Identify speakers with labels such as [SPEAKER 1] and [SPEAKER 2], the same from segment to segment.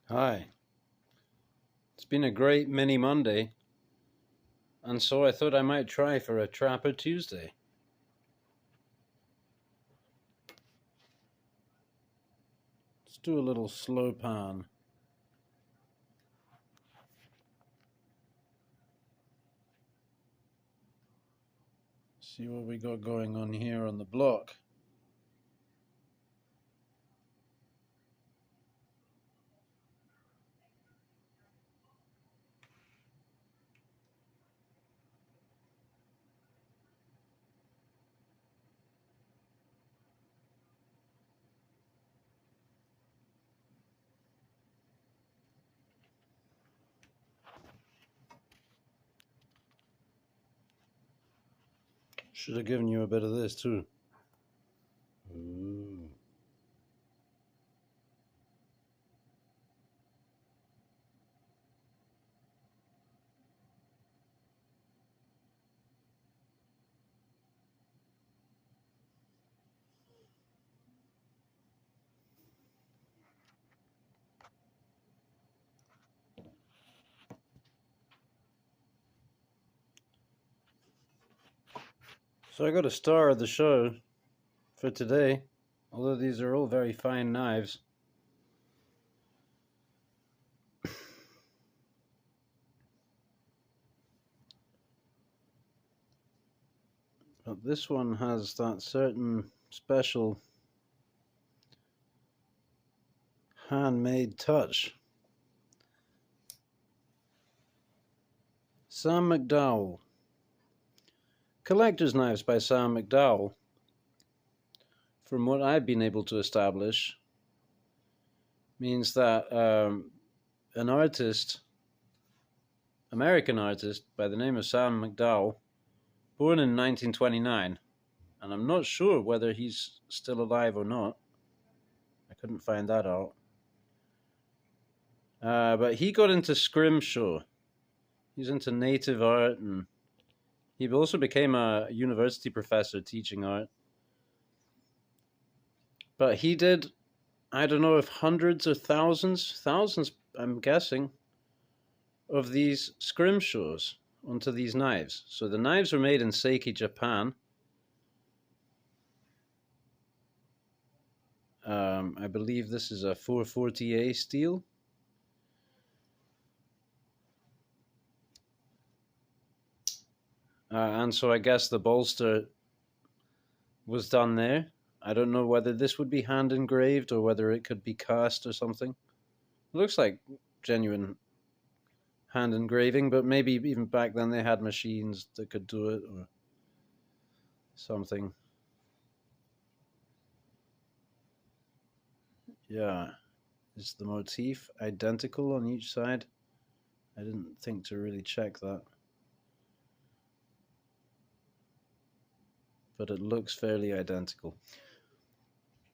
[SPEAKER 1] Hi. It's been a great mini Monday, and so I thought I might try for a Trapper Tuesday. Let's do a little slow pan. See what we got going on here on the block. Should have given you a bit of this too. Ooh. So I got a star of the show for today, although these are all very fine knives. But this one has that certain special handmade touch. Sam McDowell. Collector's Knives by Sam McDowell, from what I've been able to establish, means that an artist, American artist by the name of Sam McDowell, born in 1929, and I'm not sure whether he's still alive or not. I couldn't find that out. But he got into Scrimshaw. He's into native art, and he also became a university professor teaching art. But he did, I don't know if hundreds or thousands, I'm guessing, of these Scrimshaws onto these knives. So the knives were made in Seiki, Japan. I believe this is a 440A steel. And so I guess the bolster was done there. I don't know whether this would be hand engraved or whether it could be cast or something. It looks like genuine hand engraving, but maybe even back then they had machines that could do it or something. Yeah. Is the motif identical on each side? I didn't think to really check that. But it looks fairly identical.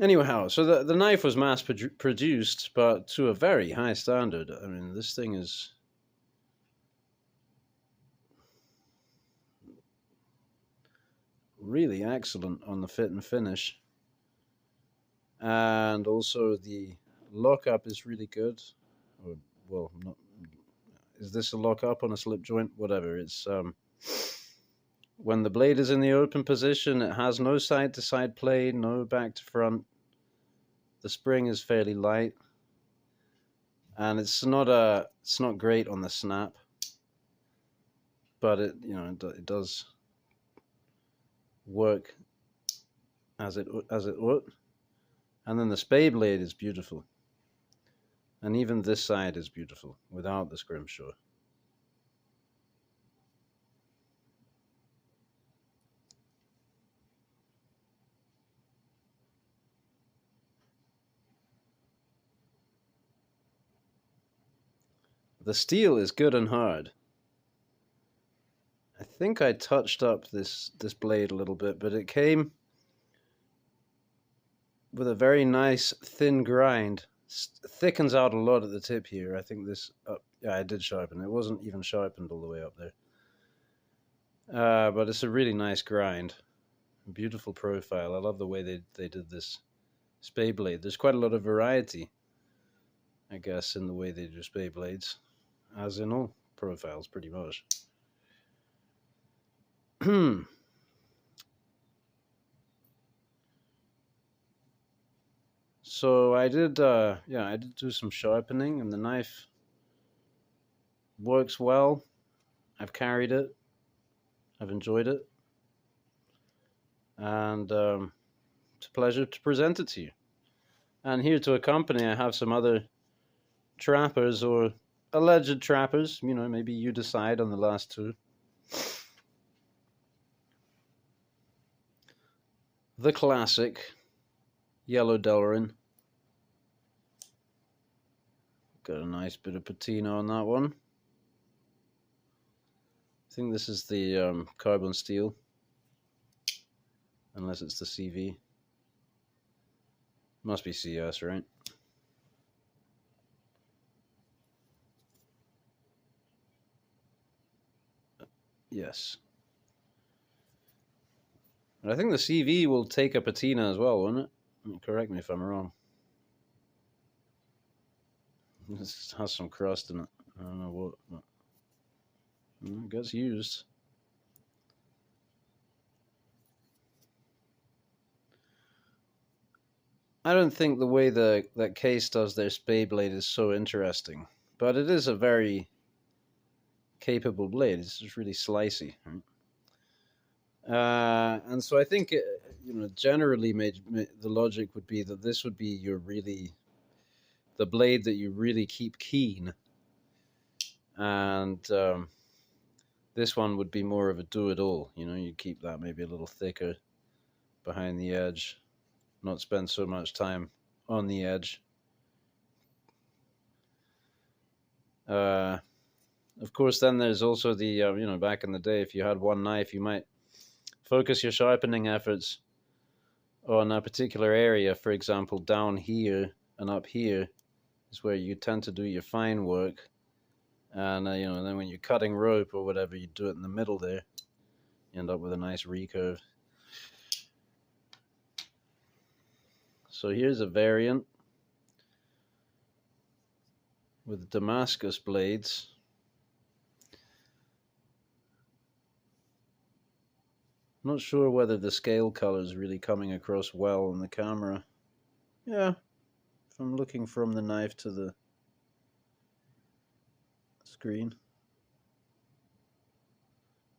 [SPEAKER 1] Anyhow, so the knife was mass produced, but to a very high standard. I mean, this thing is really excellent on the fit and finish. And also the lockup is really good. Or, well, not, is this a lockup on a slip joint? Whatever. It's when the blade is in the open position, it has no side to side play, no back to front. The spring is fairly light, and it's not great on the snap, but it does work as it ought. And then the spade blade is beautiful, and even this side is beautiful without the scrimshaw. The steel is good and hard. I think I touched up this blade a little bit, but it came with a very nice thin grind. Thickens out a lot at the tip here. I think this, yeah, I did sharpen. It wasn't even sharpened all the way up there. But it's a really nice grind. Beautiful profile. I love the way they did this spade blade. There's quite a lot of variety. I guess, in the way they display blades, as in all profiles, pretty much. So I did, I did do some sharpening, and the knife works well. I've carried it. I've enjoyed it. And it's a pleasure to present it to you. And here to accompany, I have some other trappers or alleged trappers. You know, maybe you decide on the last two. The classic yellow Delrin. Got a nice bit of patina on that one. I think this is the carbon steel, unless it's the CV. Must be CS, right? Yes. But I think the CV will take a patina as well, won't it? Correct me if I'm wrong. This has some crust in it. I don't know what. But it gets used. I don't think the way that Case does their spade blade is so interesting, but it is a very capable blade. It's just really slicey, right? And so I think generally the logic would be that this would be the blade that you really keep keen, and this one would be more of a do-it-all. You know, you keep that maybe a little thicker behind the edge, not spend so much time on the edge. Of course, then there's also the back in the day, if you had one knife, you might focus your sharpening efforts on a particular area. For example, down here and up here is where you tend to do your fine work. And, then when you're cutting rope or whatever, you do it in the middle there. You end up with a nice recurve. So here's a variant with Damascus blades. I'm not sure whether the scale color is really coming across well on the camera. Yeah, if I'm looking from the knife to the screen.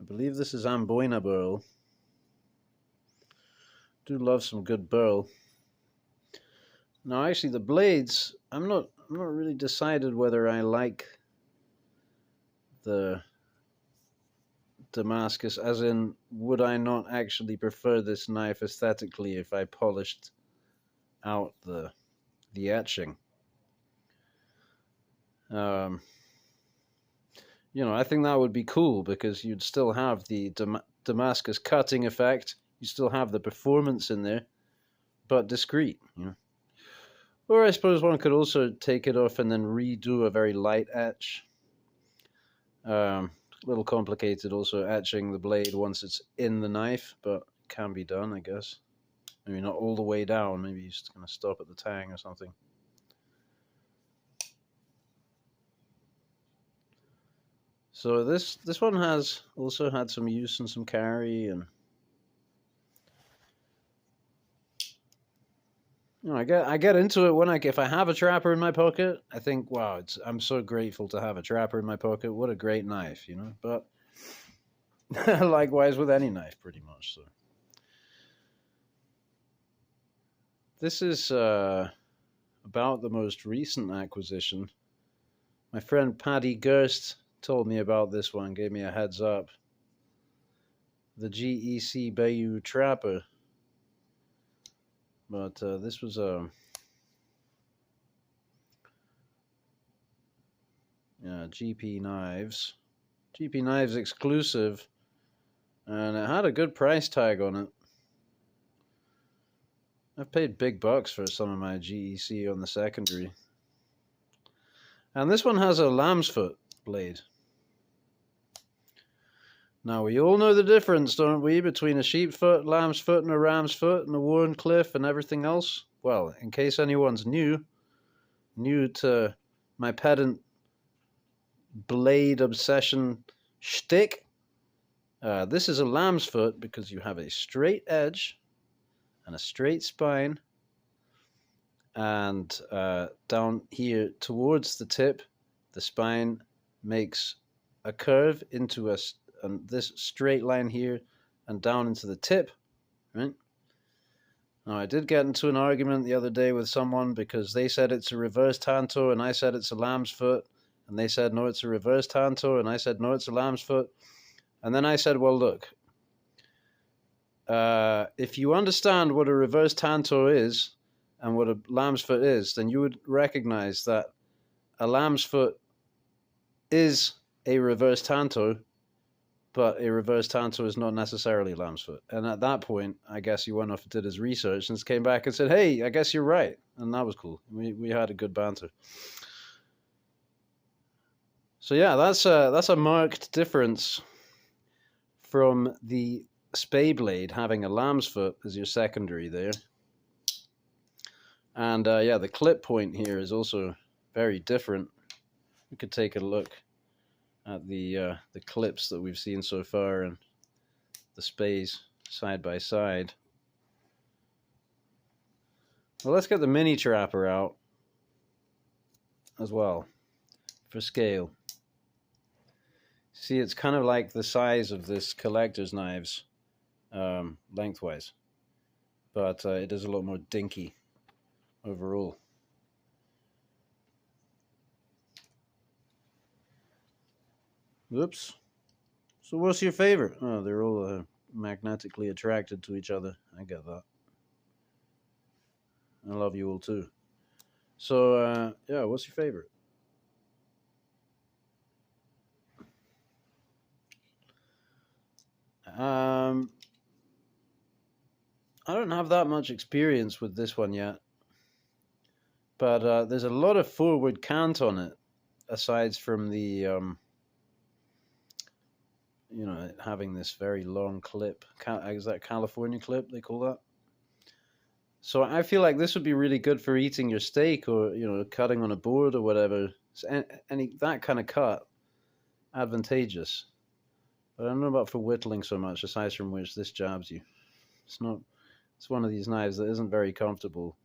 [SPEAKER 1] I believe this is Amboina burl. Do love some good burl. Now, actually, the blades, I'm not really decided whether I like the Damascus, as in, would I not actually prefer this knife aesthetically if I polished out the etching? I think that would be cool, because you'd still have the Damascus cutting effect. You still have the performance in there, but discreet, Or I suppose one could also take it off and then redo a very light etch. A little complicated also etching the blade once it's in the knife, but can be done, I guess. Maybe not all the way down. Maybe you're just going to stop at the tang or something. So this one has also had some use and some carry, and I get into it if I have a trapper in my pocket. I think, wow, I'm so grateful to have a trapper in my pocket. What a great knife, But likewise with any knife, pretty much. So this is about the most recent acquisition. My friend Paddy Gerst told me about this one, gave me a heads up. The GEC Bayou Trapper. But this was GP Knives. GP Knives exclusive. And it had a good price tag on it. I've paid big bucks for some of my GEC on the secondary. And this one has a lamb's foot blade. Now, we all know the difference, don't we, between a sheep foot, lamb's foot, and a ram's foot, and a Warncliffe, and everything else? Well, in case anyone's new, new to my pedant blade obsession shtick, this is a lamb's foot because you have a straight edge and a straight spine, and down here towards the tip, the spine makes a curve into this straight line here and down into the tip, right? Now, I did get into an argument the other day with someone because they said it's a reverse tanto and I said it's a lamb's foot, and they said no, it's a reverse tanto, and I said no, it's a lamb's foot. And then I said, well, look, if you understand what a reverse tanto is and what a lamb's foot is, then you would recognize that a lamb's foot is a reverse tanto, but a reverse tanto is not necessarily lamb's foot. And at that point, I guess he went off and did his research and came back and said, hey, I guess you're right. And that was cool. We had a good banter. So yeah, that's a marked difference from the Spey blade having a lamb's foot as your secondary there. And yeah, the clip point here is also very different. We could take a look at the clips that we've seen so far and the Speys side by side. Well, let's get the mini trapper out as well for scale. See, it's kind of like the size of this collector's knives lengthwise, but it is a lot more dinky overall. Oops. So what's your favorite? Oh, they're all magnetically attracted to each other. I get that. I love you all too. So, yeah, what's your favorite? I don't have that much experience with this one yet, but there's a lot of forward cant on it, aside from the you know, having this very long clip. Is that California clip they call that? So I feel like this would be really good for eating your steak, or, you know, cutting on a board or whatever. Any that kind of cut, advantageous. But I don't know about for whittling so much, aside from which this jabs you. It's not. It's one of these knives that isn't very comfortable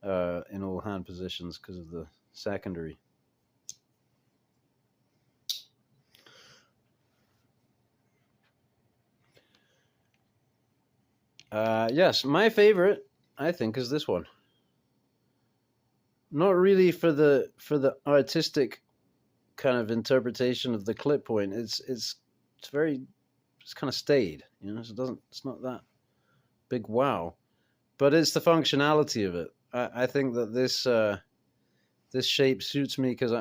[SPEAKER 1] in all hand positions because of the secondary. Yes, my favorite, I think, is this one. Not really for the artistic kind of interpretation of the clip point. It's kind of staid, you know. So it's not that big wow, but it's the functionality of it. I think that this shape suits me because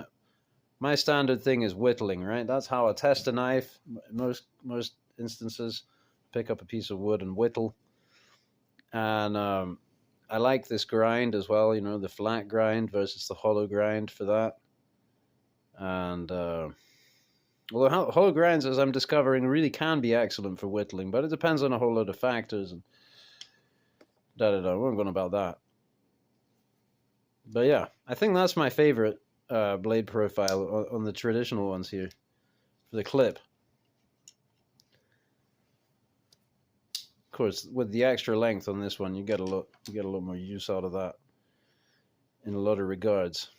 [SPEAKER 1] my standard thing is whittling, right? That's how I test a knife. Most instances, pick up a piece of wood and whittle. And I like this grind as well, you know, the flat grind versus the hollow grind for that. And although hollow grinds, as I'm discovering, really can be excellent for whittling, but it depends on a whole load of factors and da-da-da. We won't go on about that. But yeah, I think that's my favorite blade profile on the traditional ones here for the clip. Of course, with the extra length on this one, you get a lot more use out of that in a lot of regards.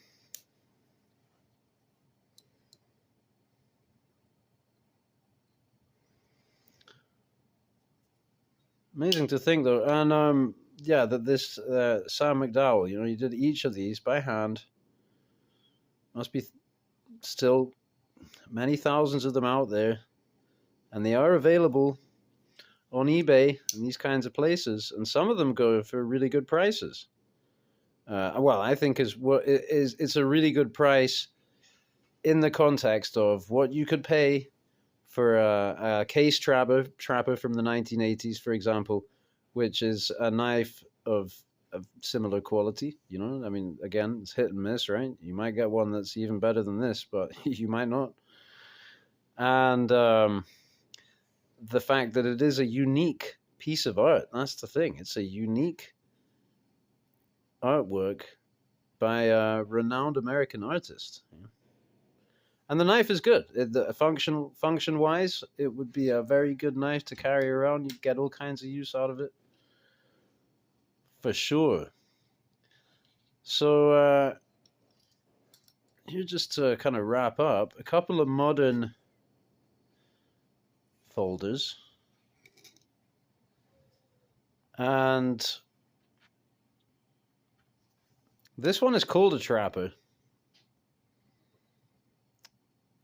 [SPEAKER 1] Amazing to think, though, and yeah, that this Sam McDowell, you know, he did each of these by hand. Must be still many thousands of them out there, and they are available on eBay and these kinds of places, and some of them go for really good prices. Well, I think it's a really good price in the context of what you could pay for a case trapper from the 1980s, for example, which is a knife of similar quality. You know, I mean, again, it's hit and miss, right? You might get one that's even better than this, but you might not. And the fact that it is a unique piece of art, that's the thing. It's a unique artwork by a renowned American artist. And the knife is good. Function-wise, it would be a very good knife to carry around. You get all kinds of use out of it. For sure. So, here just to kind of wrap up, a couple of modern folders. And this one is called a Trapper.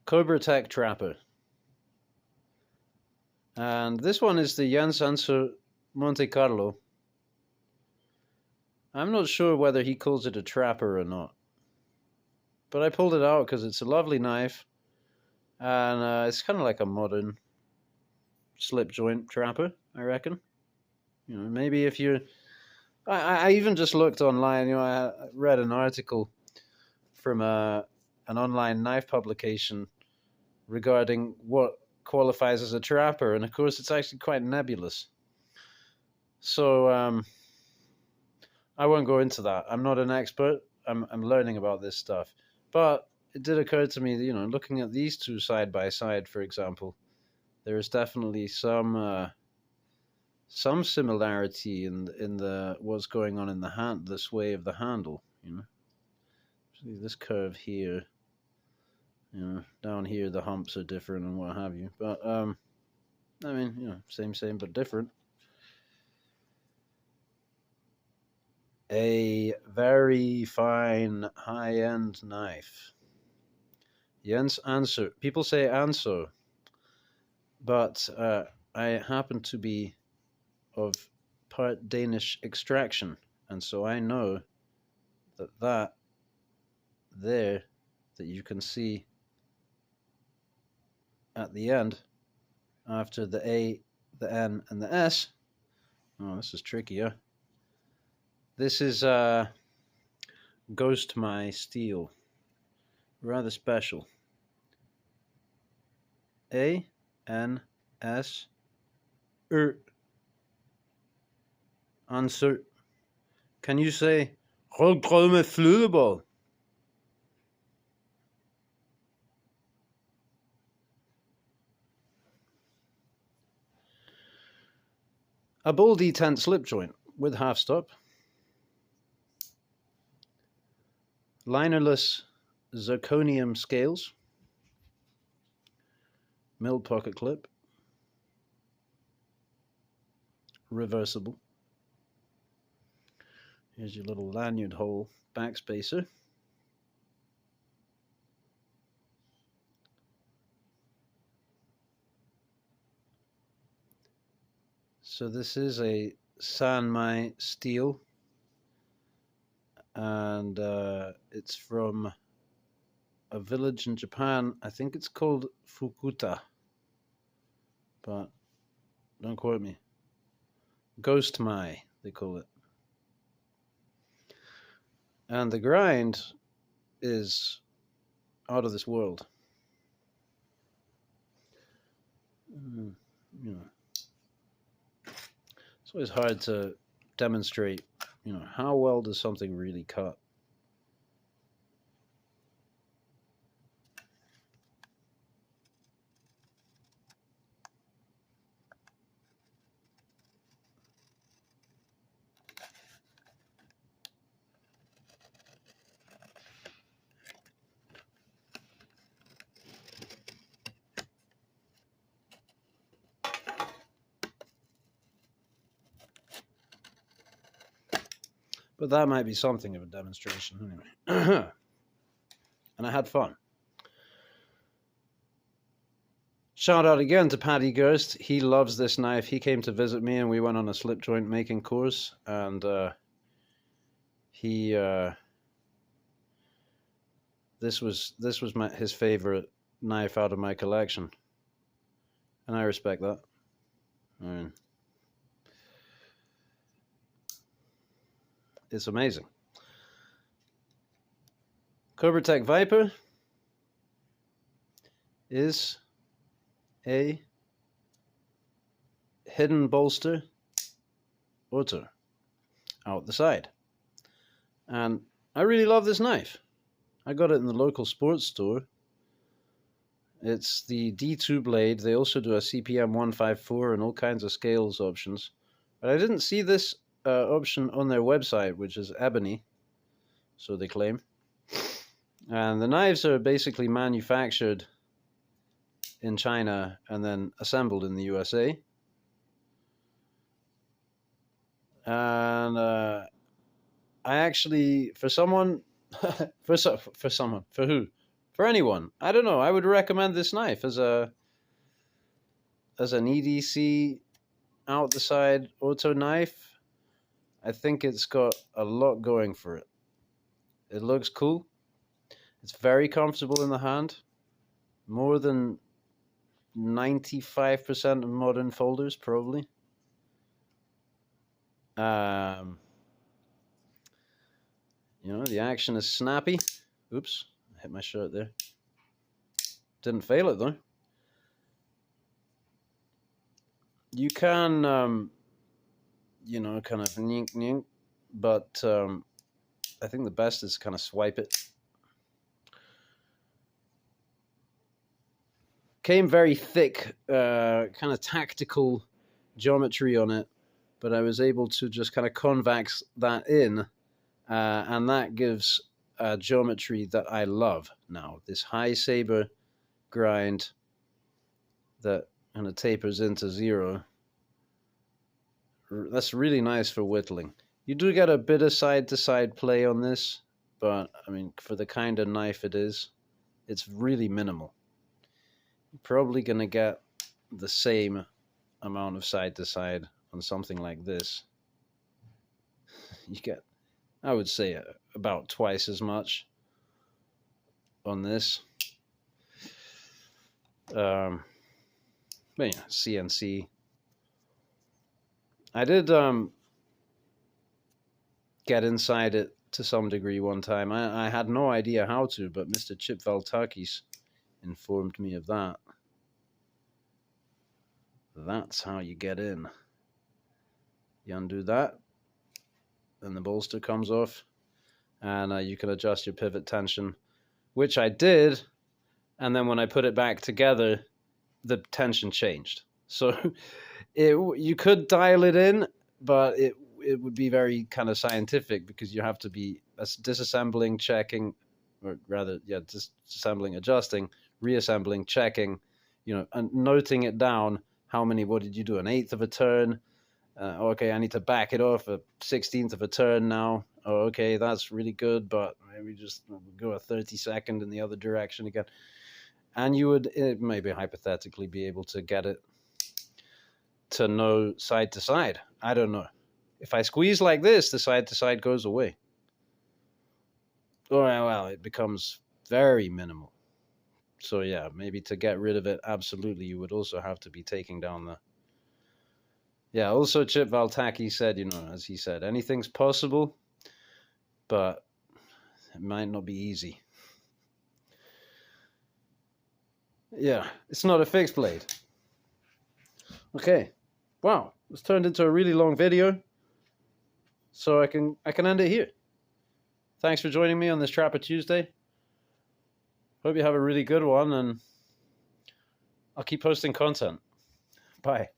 [SPEAKER 1] Cobra Tech Trapper. And this one is the Jens Anser Monte Carlo. I'm not sure whether he calls it a trapper or not. But I pulled it out because it's a lovely knife. And it's kind of like a modern slip joint trapper, I reckon. You know, maybe if you're... I even just looked online, you know, I read an article from an online knife publication regarding what qualifies as a trapper, and of course it's actually quite nebulous. So I won't go into that. I'm not an expert. I'm learning about this stuff. But it did occur to me that, you know, looking at these two side by side, for example, there is definitely some similarity in the what's going on in the hand, the sway of the handle, you know. See this curve here, you know, down here the humps are different and what have you. But I mean, you know, same but different. A very fine high-end knife. Jens Anser. People say Anser, but I happen to be of part Danish extraction, and so I know that there that you can see at the end after the A, the N, and the S. Oh, this is trickier. This is Ghost My Steel. Rather special. A, N, S, Answer. Can you say "Rødgrød med flødebold"? A ball detent slip joint with half stop. Linerless zirconium scales. Milled pocket clip. Reversible. Here's your little lanyard hole backspacer. So this is a Sanmai steel, and it's from a village in Japan. I think it's called Fukuta, but don't quote me. Ghost Mai, they call it. And the grind is out of this world. You know, it's always hard to demonstrate, you know, how well does something really cut. But that might be something of a demonstration anyway. And I had fun. Shout out again to Paddy Gerst. He loves this knife. He came to visit me and we went on a slip joint making course, and this was his favorite knife out of my collection. And I respect that. I mean, it's amazing. Cobra Tech Viper is a hidden bolster auto out the side. And I really love this knife. I got it in the local sports store. It's the D2 blade. They also do a CPM 154 and all kinds of scales options. But I didn't see this option on their website, which is ebony, so they claim. And the knives are basically manufactured in China and then assembled in the USA. And I actually, for someone, for who? For anyone, I don't know. I would recommend this knife as an EDC out the side auto knife. I think it's got a lot going for it. It looks cool. It's very comfortable in the hand. More than 95% of modern folders, probably. The action is snappy. Oops, I hit my shirt there. Didn't fail it though. You can, kind of nyink, but I think the best is kind of swipe it. Came very thick, kind of tactical geometry on it, but I was able to just kind of convex that in, and that gives geometry that I love now. This high saber grind that kind of tapers into 0. That's really nice for whittling. You do get a bit of side-to-side play on this, but I mean, for the kind of knife it is, it's really minimal. You're probably going to get the same amount of side-to-side on something like this. You get, I would say, about twice as much on this. But yeah, CNC. I did get inside it to some degree one time. I had no idea how to, but Mr. Chip Valtakis informed me of that. That's how you get in. You undo that, and the bolster comes off, and you can adjust your pivot tension, which I did, and then when I put it back together, the tension changed. So you could dial it in, but it would be very kind of scientific because you have to be disassembling, checking, or rather, disassembling, adjusting, reassembling, checking, and noting it down. What did you do? 1/8 of a turn? Okay, I need to back it off 1/16 of a turn now. Oh, okay, that's really good, but maybe just go 1/32 in the other direction again. And you would maybe hypothetically be able to get it to know side to side. I don't know. If I squeeze like this, the side to side goes away. Oh, well, it becomes very minimal. So yeah, maybe to get rid of it, absolutely, you would also have to be taking down the... Yeah, also Chip Valtaki said, as he said, anything's possible, but it might not be easy. Yeah, it's not a fixed blade. Okay, wow, this turned into a really long video, so I can end it here. Thanks for joining me on this Trapper Tuesday. Hope you have a really good one, and I'll keep posting content. Bye.